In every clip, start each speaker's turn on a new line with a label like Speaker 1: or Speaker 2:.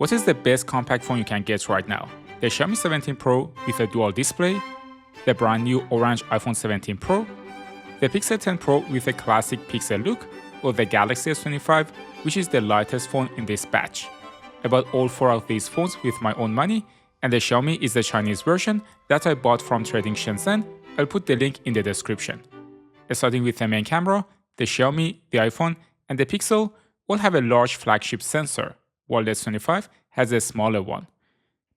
Speaker 1: What is the best compact phone you can get right now? The Xiaomi 17 Pro with a dual display, the brand new orange iPhone 17 Pro, the Pixel 10 Pro with a classic Pixel look, or the Galaxy S25, which is the lightest phone in this batch. I bought all 4 of these phones with my own money, and the Xiaomi is the Chinese version that I bought from Trading Shenzhen. I'll put the link in the description. Starting with the main camera, the Xiaomi, the iPhone, and the Pixel all have a large flagship sensor, while the S25 has a smaller one.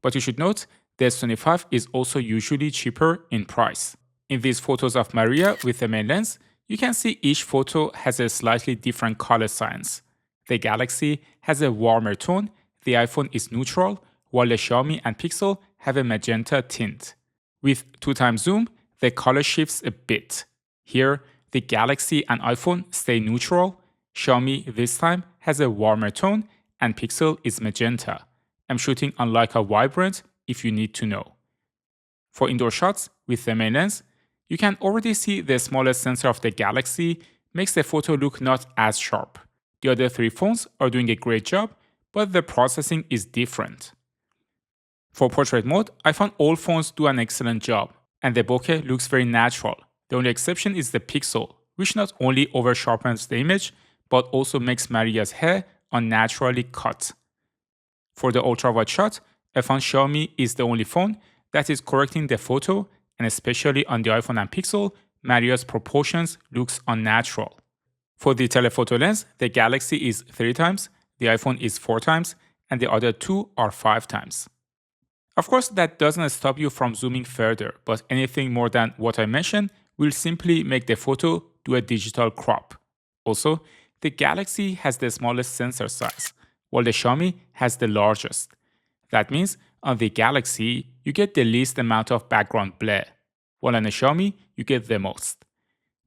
Speaker 1: But you should note, the S25 is also usually cheaper in price. In these photos of Maria with the main lens, you can see each photo has a slightly different color science. The Galaxy has a warmer tone, the iPhone is neutral, while the Xiaomi and Pixel have a magenta tint. With 2x zoom, the color shifts a bit. Here, the Galaxy and iPhone stay neutral, Xiaomi this time has a warmer tone, and Pixel is magenta. I'm shooting on Leica Vibrant if you need to know. For indoor shots with the main lens, you can already see the smallest sensor of the Galaxy makes the photo look not as sharp. The other 3 phones are doing a great job, but the processing is different. For portrait mode, I found all phones do an excellent job, and the bokeh looks very natural. The only exception is the Pixel, which not only over-sharpens the image, but also makes Maria's hair unnaturally cut. For the ultra-wide shot, I found Xiaomi is the only phone that is correcting the photo, and especially on the iPhone and Pixel, Maria's proportions looks unnatural. For the telephoto lens, the Galaxy is 3 times, the iPhone is 4 times, and the other 2 are 5 times. Of course, that doesn't stop you from zooming further, but anything more than what I mentioned will simply make the photo do a digital crop. Also, the Galaxy has the smallest sensor size, while the Xiaomi has the largest. That means on the Galaxy, you get the least amount of background blur, while on the Xiaomi, you get the most.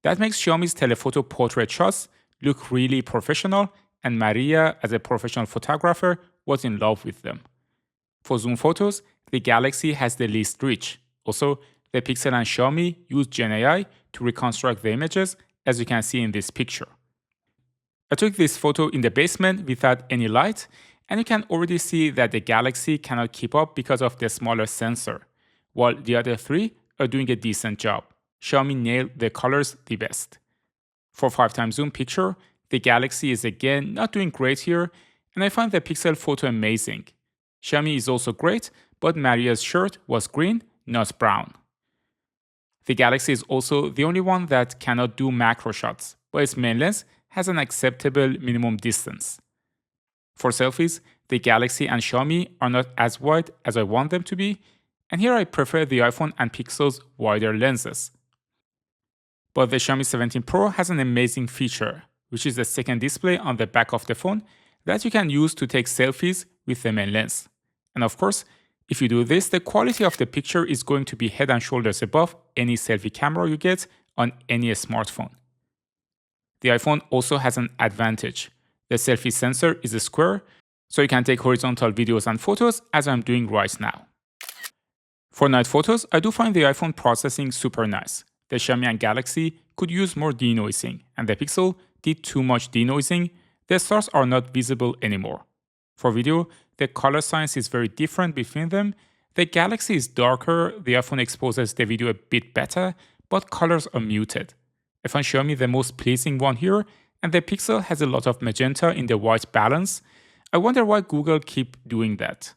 Speaker 1: That makes Xiaomi's telephoto portrait shots look really professional, and Maria, as a professional photographer, was in love with them. For zoom photos, the Galaxy has the least reach. Also, the Pixel and Xiaomi use GenAI to reconstruct the images, as you can see in this picture. I took this photo in the basement without any light, and you can already see that the Galaxy cannot keep up because of the smaller sensor, while the other 3 are doing a decent job. Xiaomi nailed the colors the best. For 5x zoom picture, the Galaxy is again not doing great here, and I find the Pixel photo amazing. Xiaomi is also great, but Maria's shirt was green, not brown. The Galaxy is also the only one that cannot do macro shots, but its main lens has an acceptable minimum distance. For selfies, the Galaxy and Xiaomi are not as wide as I want them to be, and here I prefer the iPhone and Pixel's wider lenses. But the Xiaomi 17 Pro has an amazing feature, which is the second display on the back of the phone that you can use to take selfies with the main lens. And of course, if you do this, the quality of the picture is going to be head and shoulders above any selfie camera you get on any smartphone. The iPhone also has an advantage. The selfie sensor is a square, so you can take horizontal videos and photos as I'm doing right now. For night photos, I do find the iPhone processing super nice. The Xiaomi and Galaxy could use more denoising, and the Pixel did too much denoising. The stars are not visible anymore. For video, the color science is very different between them. The Galaxy is darker, the iPhone exposes the video a bit better, but colors are muted. I find Xiaomi the most pleasing one here, and the Pixel has a lot of magenta in the white balance. I wonder why Google keep doing that.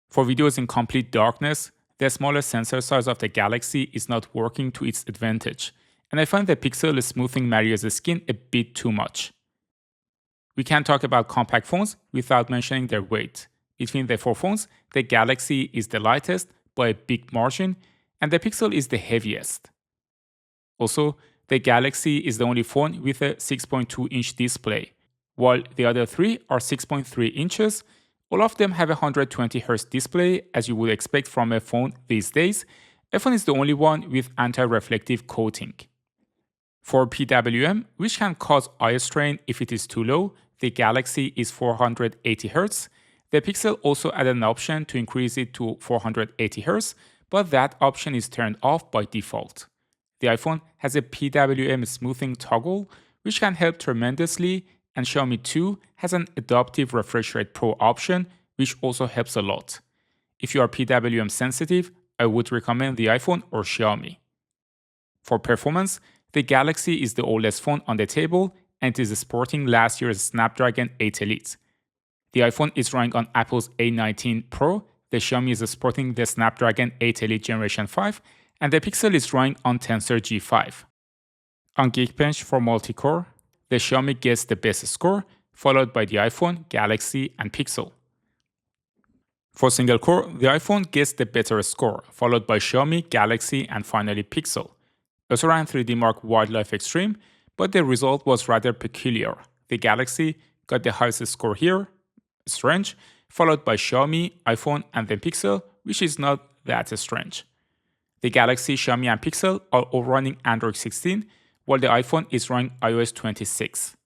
Speaker 1: For videos in complete darkness, the smaller sensor size of the Galaxy is not working to its advantage, and I find the Pixel is smoothing Maria's skin a bit too much. We can't talk about compact phones without mentioning their weight. Between the 4 phones, the Galaxy is the lightest by a big margin, and the Pixel is the heaviest. Also, the Galaxy is the only phone with a 6.2-inch display, while the other 3 are 6.3 inches. All of them have a 120Hz display, as you would expect from a phone these days. iPhone is the only one with anti-reflective coating. For PWM, which can cause eye strain if it is too low, the Galaxy is 480Hz. The Pixel also added an option to increase it to 480Hz, but that option is turned off by default. The iPhone has a PWM smoothing toggle, which can help tremendously, and Xiaomi 2 has an Adaptive Refresh Rate Pro option, which also helps a lot. If you are PWM sensitive, I would recommend the iPhone or Xiaomi. For performance, the Galaxy is the oldest phone on the table and it is sporting last year's Snapdragon 8 Elite. The iPhone is running on Apple's A19 Pro, the Xiaomi is sporting the Snapdragon 8 Elite Generation 5, and the Pixel is running on Tensor G5. On Geekbench for multi-core, the Xiaomi gets the best score, followed by the iPhone, Galaxy, and Pixel. For single core, the iPhone gets the better score, followed by Xiaomi, Galaxy, and finally Pixel. Also ran 3D Mark Wildlife Extreme, but the result was rather peculiar. The Galaxy got the highest score here, strange, followed by Xiaomi, iPhone, and then Pixel, which is not that strange. The Galaxy, Xiaomi, and Pixel are all running Android 16, while the iPhone is running iOS 26.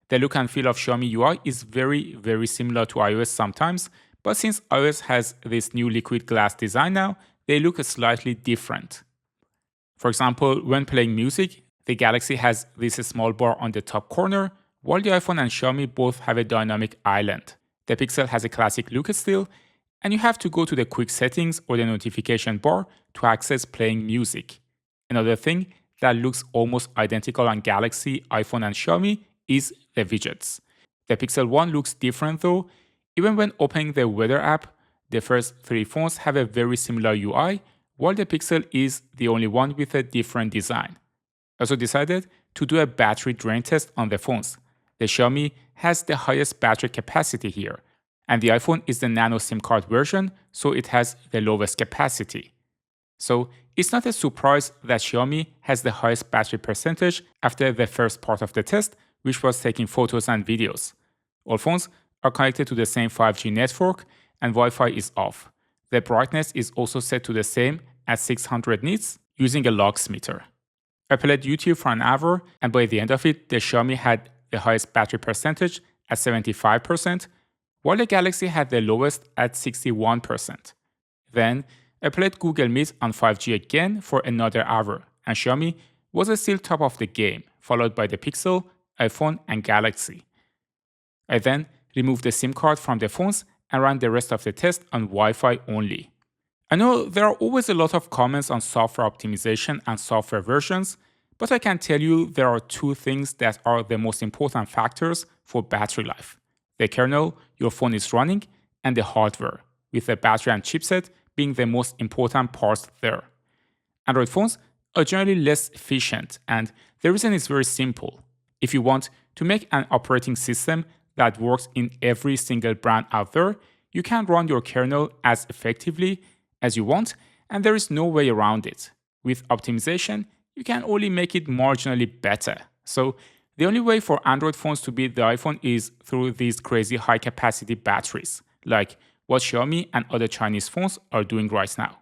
Speaker 1: The look and feel of Xiaomi UI is very similar to iOS sometimes, but since iOS has this new liquid glass design now, they look slightly different. For example, when playing music, the Galaxy has this small bar on the top corner, while the iPhone and Xiaomi both have a dynamic island. The Pixel has a classic look still, and you have to go to the quick settings or the notification bar to access playing music. Another thing that looks almost identical on Galaxy, iPhone, and Xiaomi is the widgets. The Pixel 1 looks different though. Even when opening the weather app, the first three phones have a very similar UI, while the Pixel is the only one with a different design. I also decided to do a battery drain test on the phones. The Xiaomi has the highest battery capacity here, and the iPhone is the nano SIM card version, so it has the lowest capacity. So it's not a surprise that Xiaomi has the highest battery percentage after the first part of the test, which was taking photos and videos. All phones are connected to the same 5G network and Wi-Fi is off. The brightness is also set to the same at 600 nits using a lux meter. I played YouTube for an hour and by the end of it, the Xiaomi had the highest battery percentage at 75%, while the Galaxy had the lowest at 61%. Then I played Google Meet on 5G again for another hour, and Xiaomi was still top of the game, followed by the Pixel, iPhone, and Galaxy. I then removed the SIM card from the phones and ran the rest of the test on Wi-Fi only. I know there are always a lot of comments on software optimization and software versions, but I can tell you there are two things that are the most important factors for battery life: the kernel your phone is running and the hardware, with the battery and chipset being the most important parts there. Android phones are generally less efficient, and the reason is very simple. If you want to make an operating system that works in every single brand out there, you can run your kernel as effectively as you want, and there is no way around it. With optimization, you can only make it marginally better. So the only way for Android phones to beat the iPhone is through these crazy high-capacity batteries, like what Xiaomi and other Chinese phones are doing right now.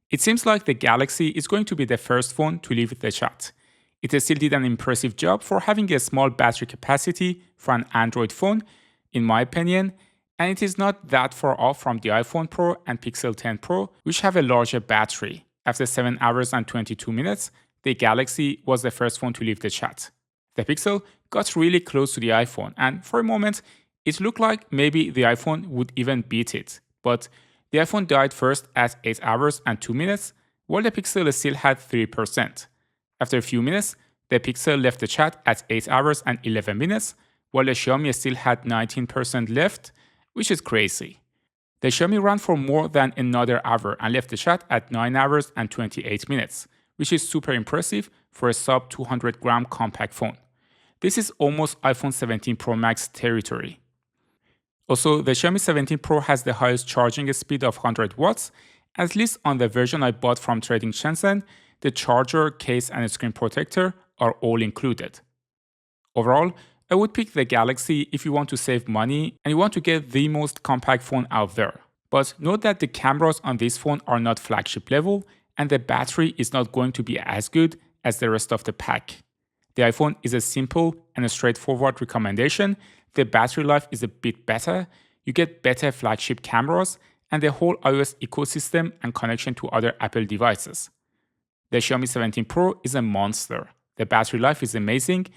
Speaker 1: It seems like the Galaxy is going to be the first phone to leave the chat. It still did an impressive job for having a small battery capacity for an Android phone, in my opinion, and it is not that far off from the iPhone Pro and Pixel 10 Pro, which have a larger battery. After 7 hours and 22 minutes, the Galaxy was the first phone to leave the chat. The Pixel got really close to the iPhone, and for a moment, it looked like maybe the iPhone would even beat it. But the iPhone died first at 8 hours and 2 minutes, while the Pixel still had 3%. After a few minutes, the Pixel left the chat at 8 hours and 11 minutes, while the Xiaomi still had 19% left, which is crazy. The Xiaomi ran for more than another hour and left the chat at 9 hours and 28 minutes, which is super impressive for a sub 200 gram compact phone. This is almost iPhone 17 Pro Max territory. Also, the Xiaomi 17 Pro has the highest charging speed of 100 watts. At least on the version I bought from Trading Shenzhen, the charger, case, and screen protector are all included. Overall, I would pick the Galaxy if you want to save money and you want to get the most compact phone out there. But note that the cameras on this phone are not flagship level and the battery is not going to be as good as the rest of the pack. The iPhone is a simple and a straightforward recommendation. The battery life is a bit better, you get better flagship cameras, and the whole iOS ecosystem and connection to other Apple devices. The Xiaomi 17 Pro is a monster. The battery life is amazing.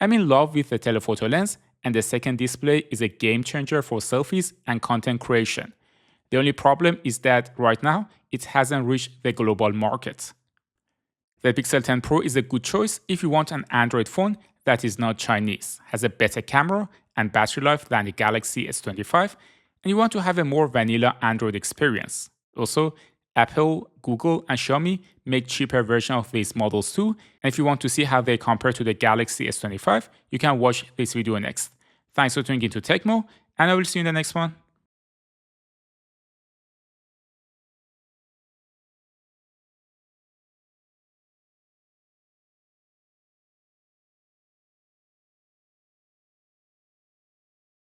Speaker 1: I'm in love with the telephoto lens, and the second display is a game changer for selfies and content creation. The only problem is that right now, it hasn't reached the global market. The Pixel 10 Pro is a good choice if you want an Android phone that is not Chinese, has a better camera and battery life than the Galaxy S25, and you want to have a more vanilla Android experience. Also, Apple, Google, and Xiaomi make cheaper versions of these models too, and if you want to see how they compare to the Galaxy S25, you can watch this video next. Thanks for tuning into Tecmo, and I will see you in the next one.